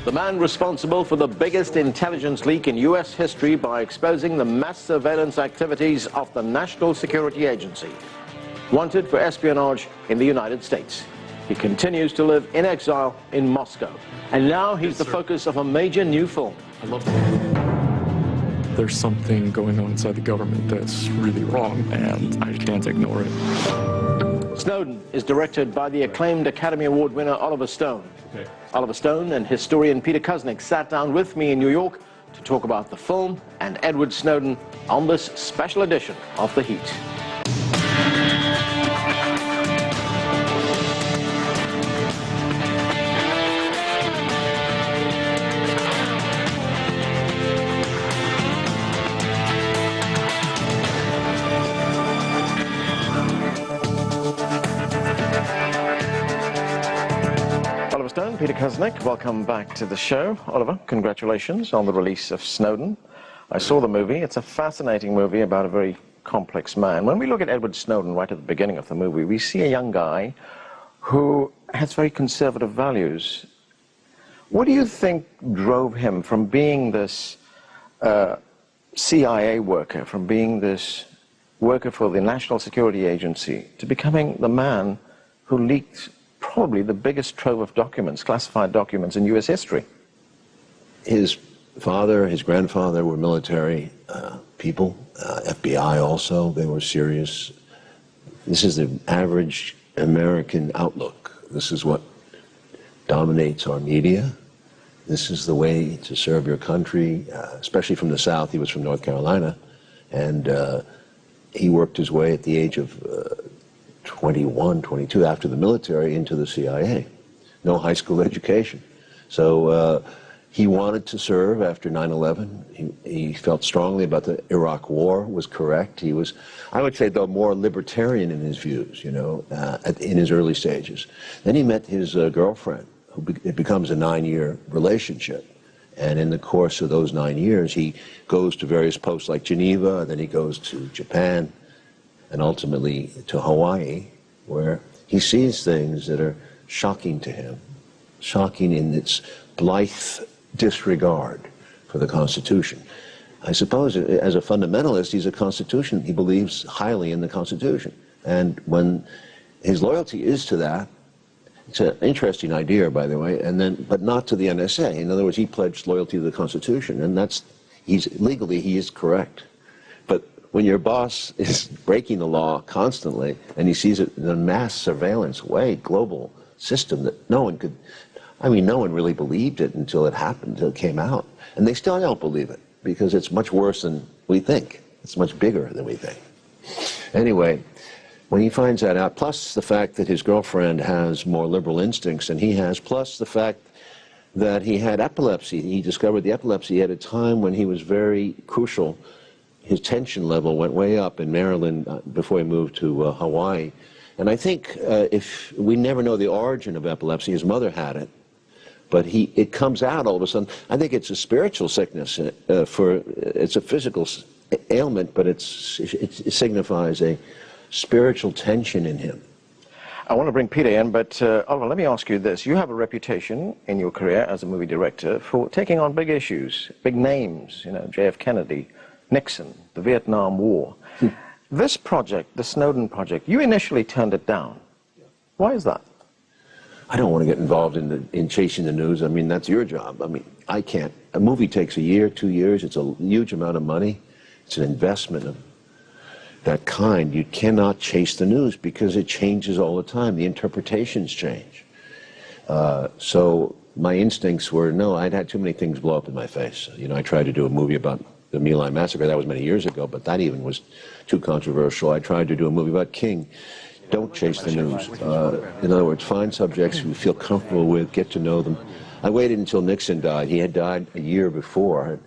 the man responsible for the biggest intelligence leak in U.S. history by exposing the mass surveillance activities of the National Security Agency. Wanted for espionage in the United States. He continues to live in exile in Moscow. And now he's the focus of a major new film. I love it. There's something going on inside the government that's really wrong, and I can't ignore it. Snowden is directed by the acclaimed Academy Award winner Oliver Stone. Okay. Oliver Stone and historian Peter Kuznick sat down with me in New York to talk about the film and Edward Snowden on this special edition of The Heat. Peter Kuznick, welcome back to the show. Oliver, congratulations on the release of Snowden. I saw the movie. It's a fascinating movie about a very complex man. When we look at Edward Snowden right at the beginning of the movie, we see a young guy who has very conservative values. What do you think drove him from being this CIA worker, from being this worker for the National Security Agency, to becoming the man who leaked probably the biggest trove of documents, classified documents in U.S. history? His father, his grandfather were military people, FBI also. They were serious. This is the average American outlook. This is what dominates our media. This is the way to serve your country, especially from the South. He was from North Carolina, and he worked his way at the age of 21, 22, after the military, into the CIA. No high school education. So he wanted to serve after 9/11. He felt strongly about the Iraq War, was correct. He was, I would say, though, more libertarian in his views, you know, in his early stages. Then he met his girlfriend, it becomes a 9-year relationship. And in the course of those 9 years, he goes to various posts like Geneva, then he goes to Japan, and ultimately to Hawaii, where he sees things that are shocking to him, shocking in its blithe disregard for the Constitution. I suppose as a fundamentalist, he's a Constitution. He believes highly in the Constitution. And when his loyalty is to that, it's an interesting idea, by the way, but not to the NSA. In other words, he pledged loyalty to the Constitution, and legally he is correct. When your boss is breaking the law constantly, and he sees it in a mass surveillance way, global system that no one really believed it until it happened, until it came out. And they still don't believe it, because it's much worse than we think. It's much bigger than we think. Anyway, when he finds that out, plus the fact that his girlfriend has more liberal instincts than he has, plus the fact that he had epilepsy, he discovered the epilepsy at a time when he was very crucial. His tension level went way up in Maryland before he moved to Hawaii. And I think if we never know the origin of epilepsy, his mother had it, but it comes out all of a sudden. I think it's a spiritual sickness. It's a physical ailment, but it signifies a spiritual tension in him. I want to bring Peter in, but Oliver, let me ask you this. You have a reputation in your career as a movie director for taking on big issues, big names, you know, J.F. Kennedy, Nixon, the Vietnam War. This project, the Snowden project, you initially turned it down. Why is that? I don't want to get involved in chasing the news. I mean, that's your job. I mean, I can't. A movie takes a year, 2 years. It's a huge amount of money. It's an investment of that kind. You cannot chase the news because it changes all the time. The interpretations change. So my instincts were, no, I'd had too many things blow up in my face. You know, I tried to do a movie about the My Lai massacre. That was many years ago, but that even was too controversial. I tried to do a movie about King. Don't chase the news. In other words, find subjects you feel comfortable with, get to know them. I waited until Nixon died. He had died a year before.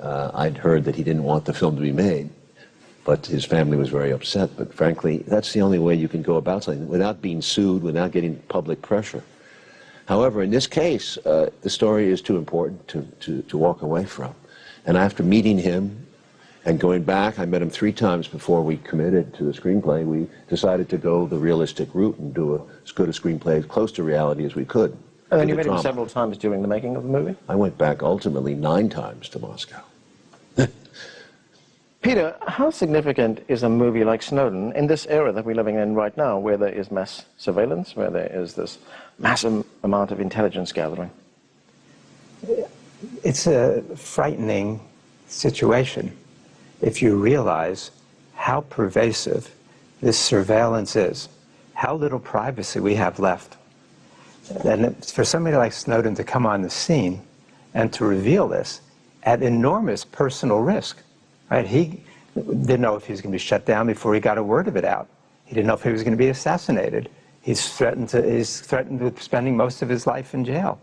I'd heard that he didn't want the film to be made, but his family was very upset. But frankly, that's the only way you can go about something without being sued, without getting public pressure. However, in this case, the story is too important to walk away from. And after meeting him and going back, I met him 3 times before we committed to the screenplay. We decided to go the realistic route and do as good a screenplay as close to reality as we could. And then you met him several times during the making of the movie? I went back ultimately 9 times to Moscow. Peter, how significant is a movie like Snowden in this era that we're living in right now, where there is mass surveillance, where there is this massive amount of intelligence gathering? It's a frightening situation if you realize how pervasive this surveillance is, how little privacy we have left. And for somebody like Snowden to come on the scene and to reveal this at enormous personal risk, right? He didn't know if he was going to be shut down before he got a word of it out. He didn't know if he was going to be assassinated. He's threatened with spending most of his life in jail.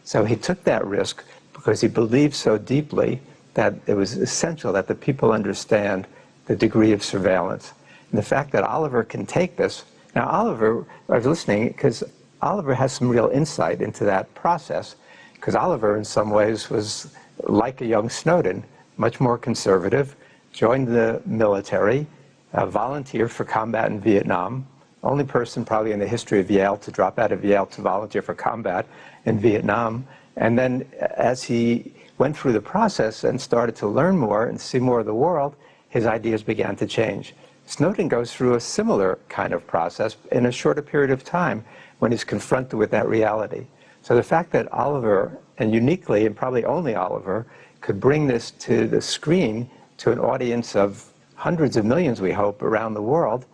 So he took that risk because he believed so deeply that it was essential that the people understand the degree of surveillance. And the fact that Oliver can take this. Now, Oliver, I was listening because Oliver has some real insight into that process, because Oliver, in some ways, was like a young Snowden, much more conservative, joined the military, volunteered for combat in Vietnam, only person probably in the history of Yale to drop out of Yale to volunteer for combat in Vietnam. And then as he went through the process and started to learn more and see more of the world, his ideas began to change. Snowden goes through a similar kind of process in a shorter period of time when he's confronted with that reality. So the fact that Oliver, and uniquely, and probably only Oliver, could bring this to the screen to an audience of hundreds of millions, we hope, around the world,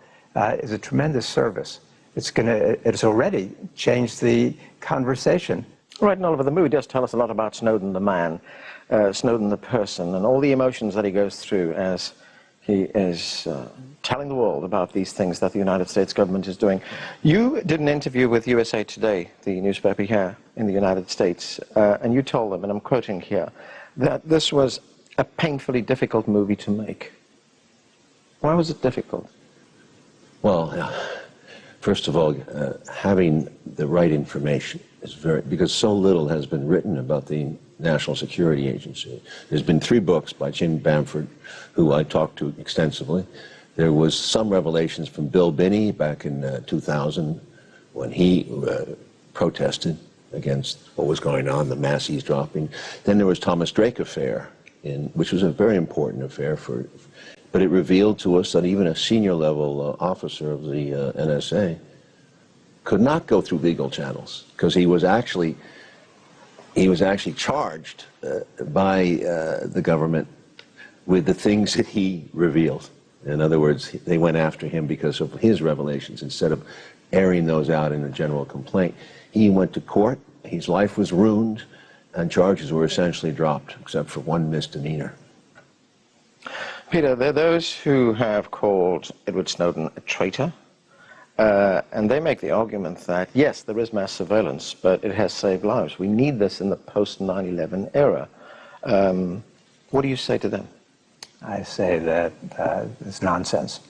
is a tremendous service. It's already changed the conversation. Right, and Oliver, the movie does tell us a lot about Snowden the man, Snowden the person, and all the emotions that he goes through as he is telling the world about these things that the United States government is doing. You did an interview with USA Today, the newspaper here in the United States, and you told them, and I'm quoting here, that this was a painfully difficult movie to make. Why was it difficult? Well, first of all, having the right information is because so little has been written about the National Security Agency. There's been 3 books by Jim Bamford, who I talked to extensively. There was some revelations from Bill Binney back in 2000 when he protested against what was going on, the mass eavesdropping. Then there was Thomas Drake affair, which was a very important affair, but it revealed to us that even a senior level officer of the NSA could not go through legal channels, because he was actually charged by the government with the things that he revealed. In other words, they went after him because of his revelations instead of airing those out in a general complaint. He went to court, his life was ruined, and charges were essentially dropped, except for 1 misdemeanor. Peter, there are those who have called Edward Snowden a traitor, and they make the argument that, yes, there is mass surveillance, but it has saved lives. We need this in the post-9/11 era. What do you say to them? I say that it's nonsense.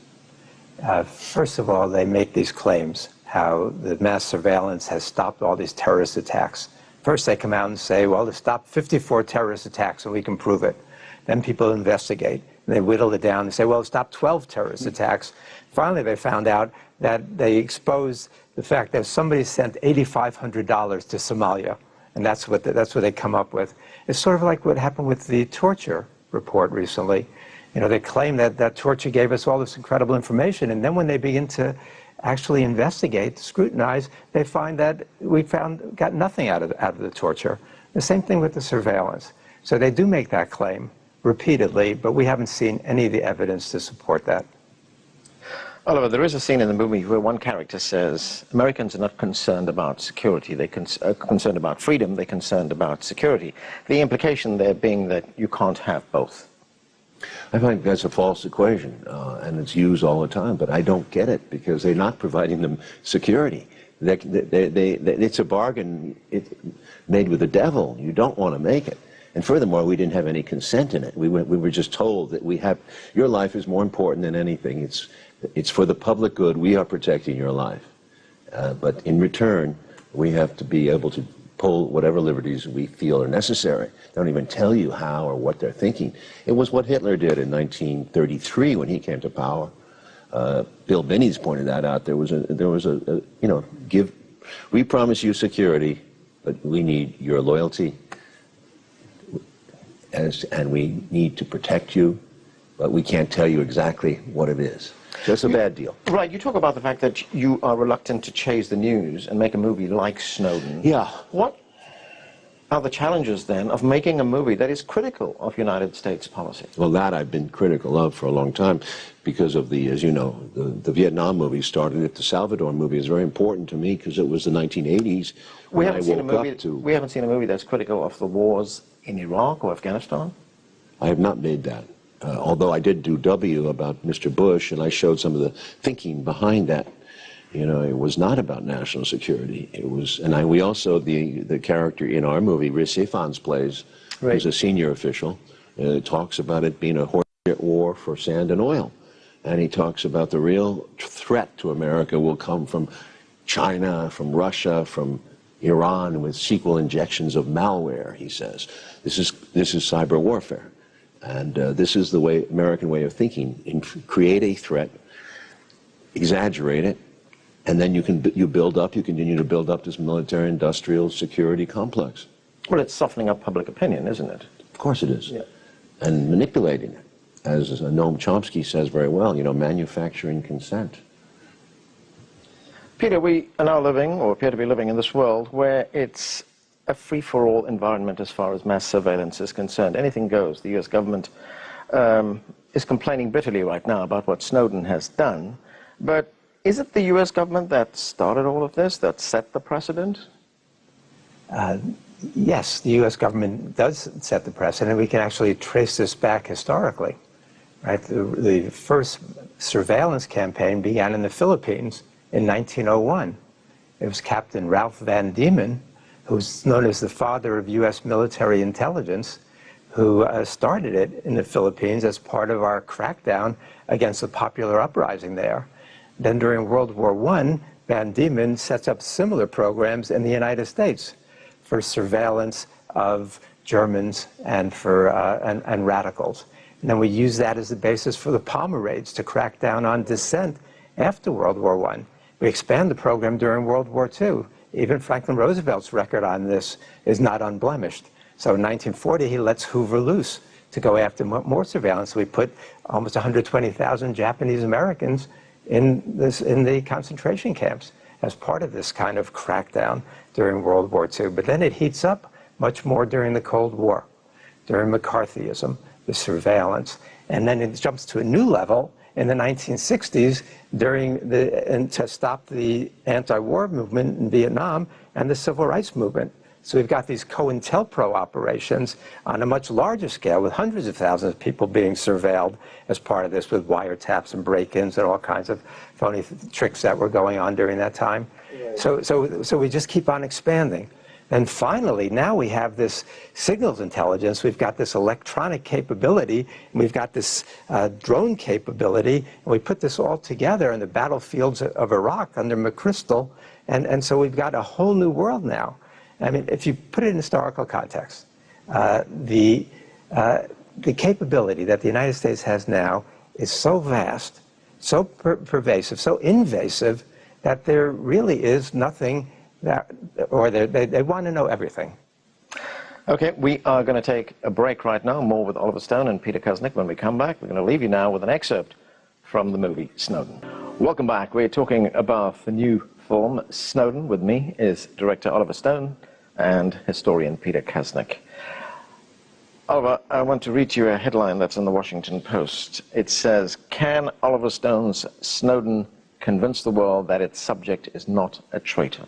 First of all, they make these claims, how the mass surveillance has stopped all these terrorist attacks. First, they come out and say, well, they stopped 54 terrorist attacks, and we can prove it. Then people investigate, and they whittle it down and say, well, it stopped 12 terrorist attacks. Finally, they found out that they exposed the fact that somebody sent $8,500 to Somalia, and that's what they come up with. It's sort of like what happened with the torture report recently. You know, they claim that torture gave us all this incredible information, and then when they begin to actually investigate, scrutinize, they find that got nothing out of the torture. The same thing with the surveillance. So they do make that claim repeatedly, but we haven't seen any of the evidence to support that. Oliver, there is a scene in the movie where one character says, Americans are not concerned about security, they're concerned about freedom, they're concerned about security. The implication there being that you can't have both. I think that's a false equation, and it's used all the time, but I don't get it, because they're not providing them security. It's a bargain made with the devil. You don't want to make it. And furthermore, we didn't have any consent in it. We were just told that your life is more important than anything. It's for the public good. We are protecting your life. But in return, we have to be able to pull whatever liberties we feel are necessary. They don't even tell you how or what they're thinking. It was what Hitler did in 1933 when he came to power. Bill Binney's pointed that out. There was a we promise you security, but we need your loyalty, and we need to protect you, but we can't tell you exactly what it is. So it's a bad deal. Right, you talk about the fact that you are reluctant to chase the news and make a movie like Snowden. Yeah. What are the challenges then of making a movie that is critical of United States policy? Well, that I've been critical of for a long time because of the, as you know, the Vietnam movie started it. The Salvador movie is very important to me because it was the 1980s when I woke up to... We haven't seen a movie that's critical of the wars in Iraq or Afghanistan? I have not made that. Although I did do W about Mr. Bush, and I showed some of the thinking behind that. You know, it was not about national security. It was, and we also, the character in our movie, Rhys Ifans plays, right, who's a senior official, talks about it being a horseshit war for sand and oil. And he talks about the real threat to America will come from China, from Russia, from Iran, with sequel injections of malware, he says. This is cyber warfare. And this is the American way of thinking. Create a threat, exaggerate it, and then you continue to build up this military-industrial security complex. Well, it's softening up public opinion, isn't it? Of course it is. Yeah. And manipulating it. As Noam Chomsky says very well, you know, manufacturing consent. Peter, we are now living, or appear to be living, in this world where it's a free-for-all environment as far as mass surveillance is concerned. Anything goes. The U.S. government is complaining bitterly right now about what Snowden has done. But is it the U.S. government that started all of this, that set the precedent? Yes, the U.S. government does set the precedent. We can actually trace this back historically. Right? The first surveillance campaign began in the Philippines in 1901. It was Captain Ralph Van Diemen, who's known as the father of U.S. military intelligence, who started it in the Philippines as part of our crackdown against the popular uprising there. Then during World War I, Van Diemen sets up similar programs in the United States for surveillance of Germans and for and radicals. And then we use that as the basis for the Palmer raids to crack down on dissent after World War I. We expand the program during World War II. Even Franklin Roosevelt's record on this is not unblemished. So in 1940, he lets Hoover loose to go after more surveillance. We put almost 120,000 Japanese Americans in the concentration camps as part of this kind of crackdown during World War II. But then it heats up much more during the Cold War, during McCarthyism, the surveillance, and then it jumps to a new level in the 1960s and to stop the anti-war movement in Vietnam and the civil rights movement. So we've got these COINTELPRO operations on a much larger scale with hundreds of thousands of people being surveilled as part of this, with wiretaps and break-ins and all kinds of phony tricks that were going on during that time. Right. So we just keep on expanding. And finally, now we have this signals intelligence, we've got this electronic capability, and we've got this drone capability, and we put this all together in the battlefields of Iraq under McChrystal, and so we've got a whole new world now. I mean, if you put it in historical context, the capability that the United States has now is so vast, so pervasive, so invasive, that there really is nothing they want to know everything. Okay, we are going to take a break right now. More with Oliver Stone and Peter Kuznick. When we come back, we're going to leave you now with an excerpt from the movie Snowden. Welcome back. We're talking about the new film Snowden. With me is director Oliver Stone and historian Peter Kuznick. Oliver, I want to read you a headline that's in the Washington Post. It says, "Can Oliver Stone's Snowden convince the world that its subject is not a traitor?"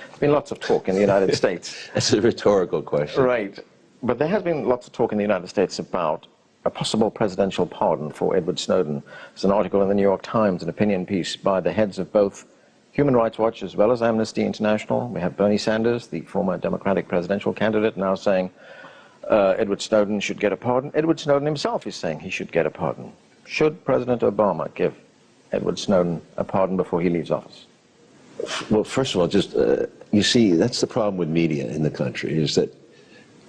There's been lots of talk in the United States. That's a rhetorical question. Right. But there has been lots of talk in the United States about a possible presidential pardon for Edward Snowden. There's an article in the New York Times, an opinion piece by the heads of both Human Rights Watch as well as Amnesty International. We have Bernie Sanders, the former Democratic presidential candidate, now saying Edward Snowden should get a pardon. Edward Snowden himself is saying he should get a pardon. Should President Obama give Edward Snowden a pardon before he leaves office? Well, first of all, just, you see, that's the problem with media in the country, is that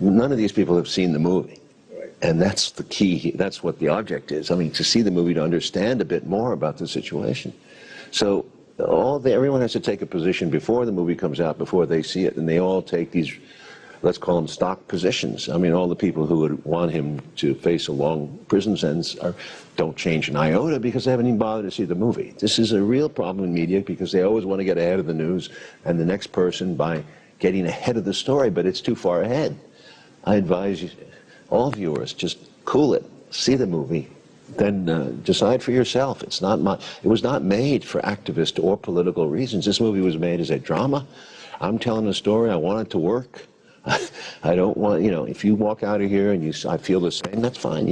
none of these people have seen the movie. Right. And that's the key, that's what the object is. I mean, to see the movie, to understand a bit more about the situation. So everyone has to take a position before the movie comes out, before they see it, and they all take these, let's call them stock positions. I mean, all the people who would want him to face a long prison sentence don't change an iota because they haven't even bothered to see the movie. This is a real problem in media because they always want to get ahead of the news and the next person by getting ahead of the story, but it's too far ahead. I advise you, all viewers, just cool it, see the movie, then decide for yourself. It was not made for activist or political reasons. This movie was made as a drama. I'm telling a story. I want it to work. I don't want, if you walk out of here and I feel the same, that's fine,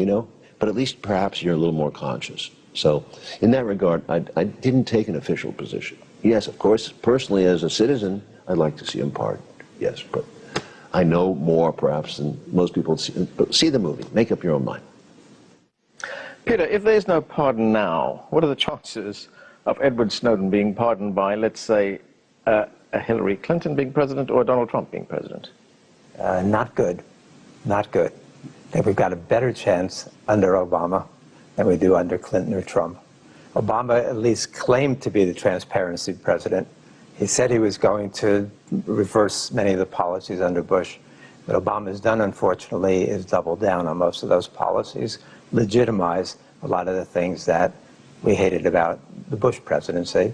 but at least perhaps you're a little more conscious. So in that regard, I didn't take an official position. Yes, of course, personally as a citizen, I'd like to see him pardoned. Yes, but I know more perhaps than most people see. But see the movie, make up your own mind. Peter, if there's no pardon now, what are the chances of Edward Snowden being pardoned by, let's say, a Hillary Clinton being president or Donald Trump being president? Not good. Not good. I think we've got a better chance under Obama than we do under Clinton or Trump. Obama at least claimed to be the transparency president. He said he was going to reverse many of the policies under Bush. What Obama's done, unfortunately, is double down on most of those policies, legitimize a lot of the things that we hated about the Bush presidency.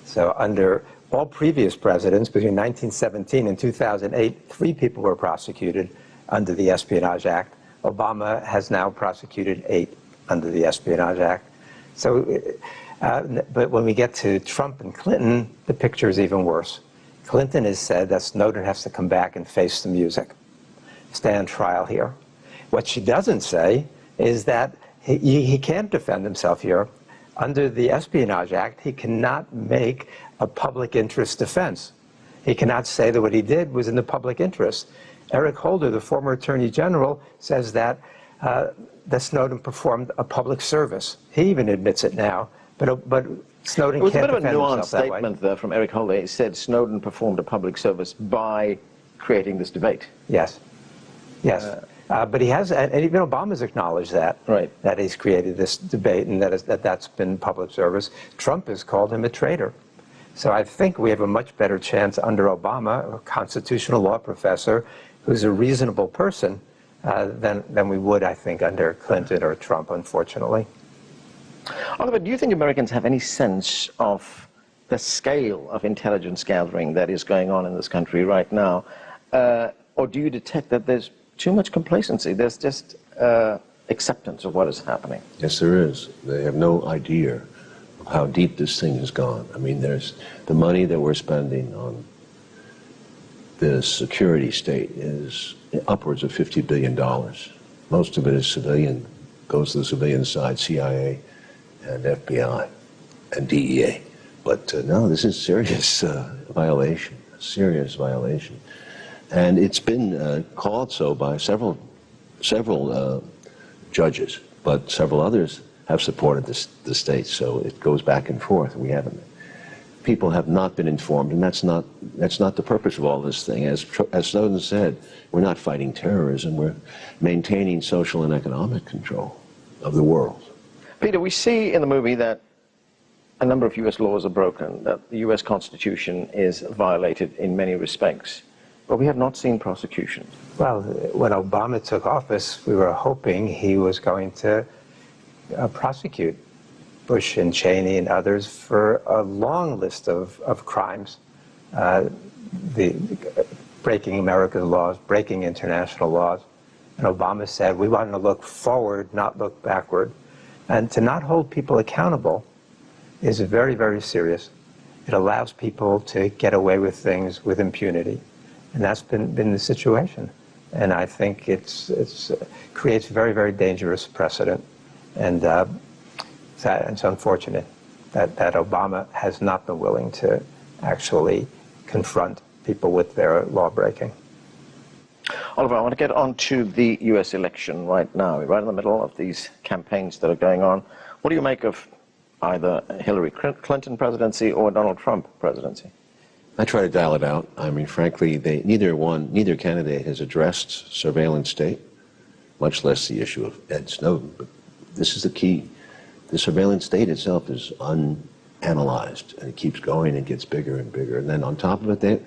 So under all previous presidents, between 1917 and 2008, 3 people were prosecuted under the Espionage Act. Obama has now prosecuted 8 under the Espionage Act. So, but when we get to Trump and Clinton, the picture is even worse. Clinton has said that Snowden has to come back and face the music, stay on trial here. What she doesn't say is that he can't defend himself here. Under the Espionage Act, he cannot make a public interest defense. He cannot say that what he did was in the public interest. Eric Holder, the former Attorney General, says that that Snowden performed a public service. He even admits it now, but Snowden can't defend himself that way. It was a bit of a nuanced statement there from Eric Holder. He said Snowden performed a public service by creating this debate. Yes, yes. But he has, and even Obama's acknowledged that, right, that he's created this debate and that's been public service. Trump has called him a traitor. So I think we have a much better chance under Obama, a constitutional law professor who's a reasonable person, than we would, I think, under Clinton or Trump, unfortunately. Oliver, do you think Americans have any sense of the scale of intelligence gathering that is going on in this country right now? Or do you detect that there's too much complacency? There's just acceptance of what is happening. Yes, there is. They have no idea how deep this thing has gone. I mean, there's the money that we're spending on the security state is upwards of $50 billion. Most of it is civilian, goes to the civilian side, CIA and FBI and DEA. But no, this is serious violation, serious violation. And it's been called so by several judges, but several others have supported the state, so it goes back and forth. We haven't. People have not been informed, and that's not the purpose of all this thing. As Snowden said, we're not fighting terrorism, we're maintaining social and economic control of the world. Peter, we see in the movie that a number of U.S. laws are broken, that the U.S. Constitution is violated in many respects, but we have not seen prosecution. Well, when Obama took office, we were hoping he was going to prosecute Bush and Cheney and others for a long list of crimes, breaking America's laws, breaking international laws. And Obama said, we want to look forward, not look backward. And to not hold people accountable is very, very serious. It allows people to get away with things with impunity. And that's been the situation. And I think it's creates very, very dangerous precedent. And it's unfortunate that Obama has not been willing to actually confront people with their law breaking. Oliver, I want to get on to the U.S. election right now. We're right in the middle of these campaigns that are going on. What do you make of either Hillary Clinton presidency or Donald Trump presidency? I try to dial it out. I mean, frankly, neither candidate has addressed surveillance state, much less the issue of Ed Snowden. But this is the key. The surveillance state itself is analyzed, and it keeps going and gets bigger and bigger. And then on top of it,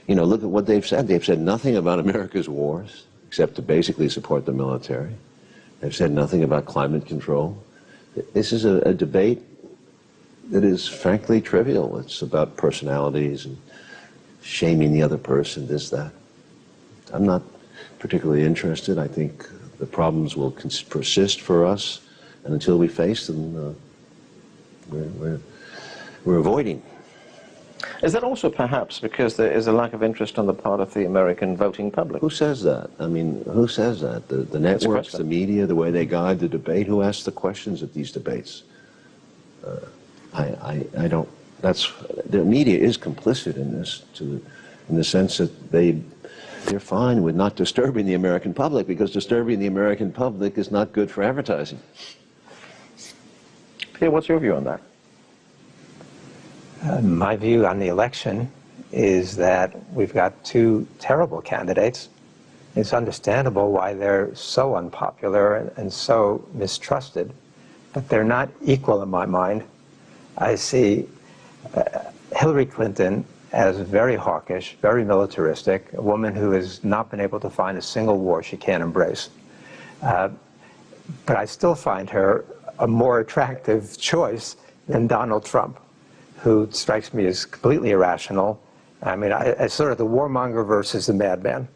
look at what they've said. They've said nothing about America's wars, except to basically support the military. They've said nothing about climate control. This is a debate that is frankly trivial. It's about personalities and shaming the other person, this, that. I'm not particularly interested. I think the problems will persist for us, and until we face them, we're avoiding. Is that also perhaps because there is a lack of interest on the part of the American voting public? Who says that? I mean, who says that? The networks, the media, the way they guide the debate? Who asks the questions at these debates? I don't. The media is complicit in this, in the sense that they're fine with not disturbing the American public, because disturbing the American public is not good for advertising. Peter, what's your view on that? My view on the election is that we've got two terrible candidates. It's understandable why they're so unpopular and so mistrusted, but they're not equal in my mind. I see Hillary Clinton as very hawkish, very militaristic, a woman who has not been able to find a single war she can't embrace. But I still find her a more attractive choice than Donald Trump, who strikes me as completely irrational. I mean, I sort of the warmonger versus the madman.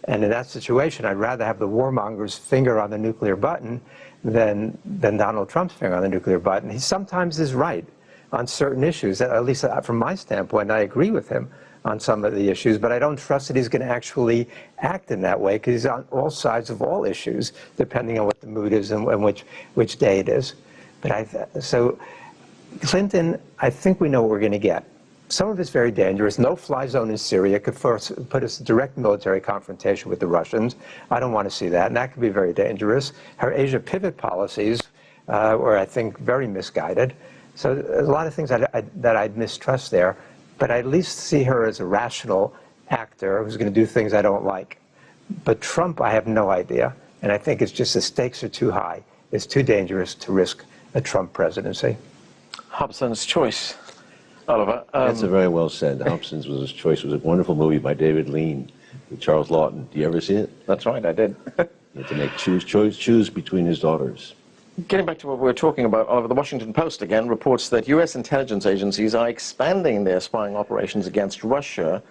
And in that situation, I'd rather have the warmonger's finger on the nuclear button than Donald Trump's finger on the nuclear button. He sometimes is right on certain issues, at least from my standpoint. I agree with him on some of the issues, but I don't trust that he's going to actually act in that way, because he's on all sides of all issues, depending on what the mood is and which day it is. But so Clinton, I think we know what we're going to get. Some of it's very dangerous. No-fly zone in Syria could put us in direct military confrontation with the Russians. I don't want to see that, and that could be very dangerous. Her Asia pivot policies were, I think, very misguided. So there's a lot of things that I'd mistrust there, but I at least see her as a rational actor who's going to do things I don't like. But Trump, I have no idea, and I think it's just the stakes are too high. It's too dangerous to risk a Trump presidency. Hobson's Choice. Oliver. That's a very well said. Hobson's was his choice. It was a wonderful movie by David Lean with Charles Lawton. Do you ever see it? That's right, I did. You have to choose between his daughters. Getting back to what we were talking about, Oliver, the Washington Post again reports that U.S. intelligence agencies are expanding their spying operations against Russia.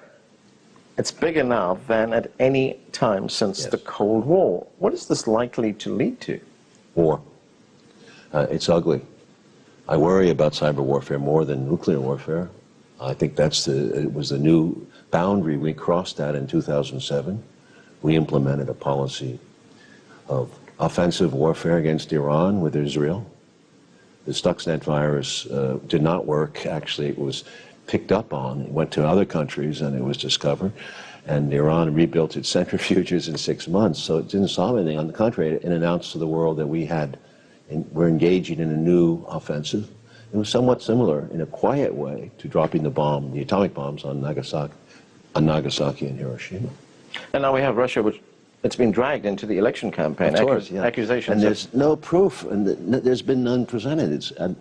It's bigger now than at any time since the Cold War. What is this likely to lead to? War. It's ugly. I worry about cyber warfare more than nuclear warfare. I think it was the new boundary we crossed at in 2007. We implemented a policy of offensive warfare against Iran with Israel. The Stuxnet virus did not work. Actually, it was picked up on. It went to other countries and it was discovered. And Iran rebuilt its centrifuges in 6 months, so it didn't solve anything. On the contrary, it announced to the world that we're engaging in a new offensive. It was somewhat similar, in a quiet way, to dropping the atomic bombs on Nagasaki and Hiroshima. And now we have Russia, which it's been dragged into the election campaign. Of course, Accusations. And there's no proof, and there's been none presented.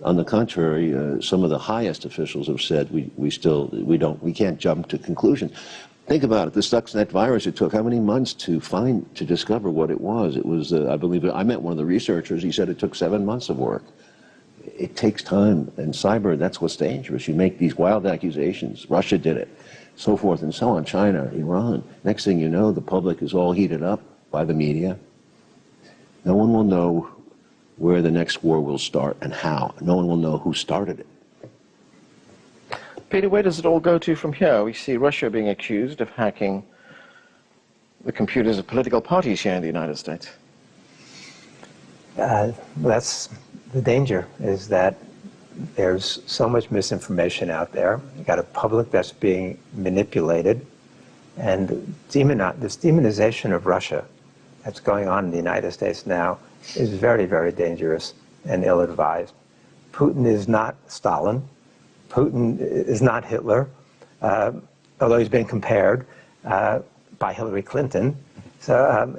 On the contrary, some of the highest officials have said we can't jump to conclusions. Think about it. The Stuxnet virus, it took how many months to discover what it was? It was, I believe, I met one of the researchers. He said it took 7 months of work. It takes time, and cyber, that's what's dangerous. You make these wild accusations. Russia did it, so forth and so on. China, Iran. Next thing you know, the public is all heated up by the media. No one will know where the next war will start and how. No one will know who started it. Peter, where does it all go to from here? We see Russia being accused of hacking the computers of political parties here in the United States. That's the danger, is that there's so much misinformation out there. You've got a public that's being manipulated, and this demonization of Russia that's going on in the United States now is very, very dangerous and ill-advised. Putin is not Stalin. Putin is not Hitler, although he's been compared by Hillary Clinton. So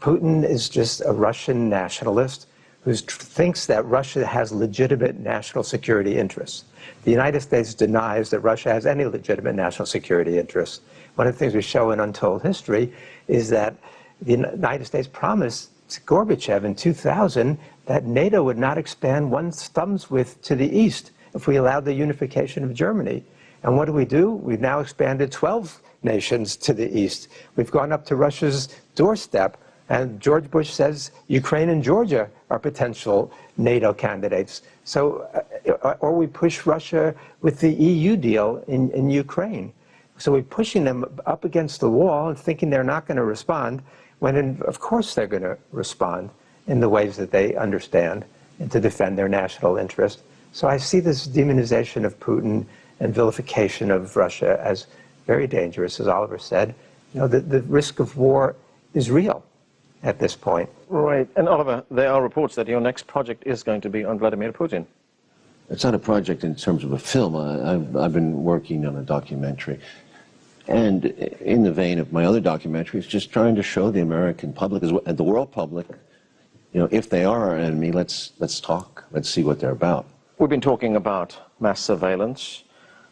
Putin is just a Russian nationalist who thinks that Russia has legitimate national security interests. The United States denies that Russia has any legitimate national security interests. One of the things we show in Untold History is that the United States promised Gorbachev in 2000 that NATO would not expand one thumb's width to the east if we allowed the unification of Germany. And what do? We've now expanded 12 nations to the east. We've gone up to Russia's doorstep, and George Bush says Ukraine and Georgia are potential NATO candidates. So, or we push Russia with the EU deal in Ukraine. So we're pushing them up against the wall and thinking they're not going to respond, when of course they're going to respond in the ways that they understand and to defend their national interest. So I see this demonization of Putin and vilification of Russia as very dangerous, as Oliver said. You know, the risk of war is real at this point. Right. And Oliver, there are reports that your next project is going to be on Vladimir Putin. It's not a project in terms of a film. I've been working on a documentary. And in the vein of my other documentaries, just trying to show the American public and the world public, you know, if they are our enemy, let's talk. Let's see what they're about. We've been talking about mass surveillance.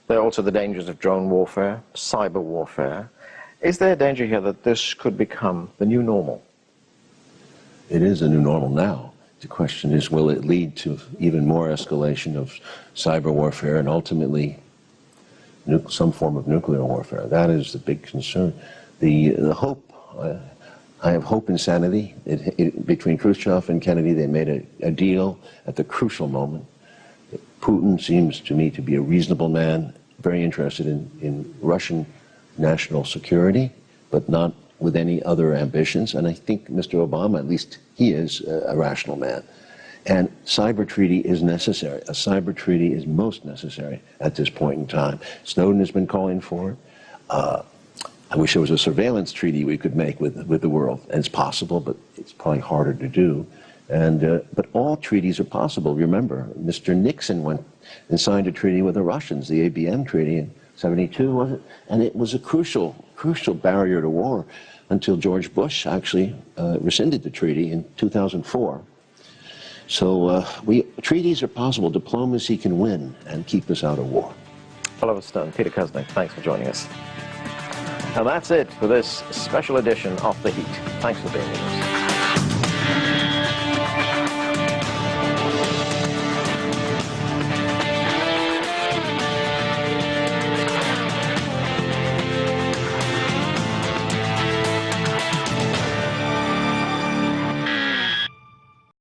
There are also the dangers of drone warfare, cyber warfare. Is there a danger here that this could become the new normal? It is a new normal now. The question is, will it lead to even more escalation of cyber warfare and ultimately some form of nuclear warfare? That is the big concern. The hope, I have hope in sanity. Between Khrushchev and Kennedy, they made a deal at the crucial moment. Putin seems to me to be a reasonable man, very interested in Russian national security, but not with any other ambitions. And I think Mr. Obama, at least he is a rational man. And cyber treaty is necessary. A cyber treaty is most necessary at this point in time. Snowden has been calling for it. I wish there was a surveillance treaty we could make with the world. And it's possible, but it's probably harder to do. But all treaties are possible. Remember, Mr. Nixon went and signed a treaty with the Russians, the ABM treaty in '72, was it? And it was a crucial barrier to war until George Bush actually rescinded the treaty in 2004. So treaties are possible. Diplomacy can win and keep us out of war. Oliver Stone, Peter Kuznick, thanks for joining us. And that's it for this special edition of The Heat. Thanks for being with us.